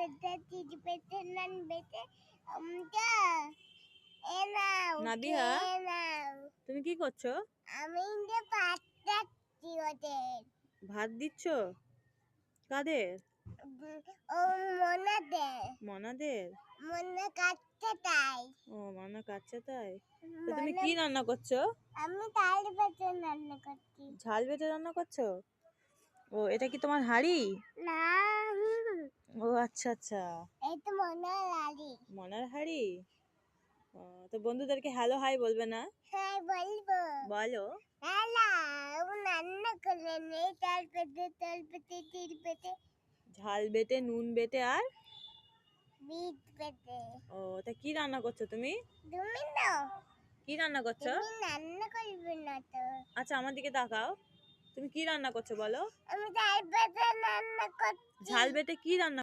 বেটে তিল বেটে নান বেটে আমটা এ নাও নাবিহা খেয়ে নাও। তুমি কি করছো? আমি যে ভাত খাচ্ছি ওদের। ভাত দিচ্ছ? কাদের? ও মনাদের। মনাদের? মনা কাটতে তাই। ও মনা কাচ্চা তাই। তো তুমি মনা কি রান্না করছো? আমি তাল বেটে রান্না করছি। ঝাল বেটে রান্না করছো? ও এটা কি তোমার হাঁড়ি? না ও আচ্ছা আচ্ছা, এই তো মনার লালি। মনার হাঁড়ি। ও, তো বন্ধুদেরকে হ্যালো হাই বলবে না? হ্যাঁ বলবো। বলো। লালা ও রান্না করে নেই তাল বেটে তিল বেটে ঝাল বেটে নুন বেটে আর বিট বেটে। ও তা কি রান্না করছো তুমি? তুমি না কি রান্না করছো? তুমি রান্না করবে না তো। আচ্ছা আমার দিকে তাকাও, তুমি কি রান্না করছো বলো? আমি তাল বেটে রান্না করছি। ঝাল বেটে কি রান্না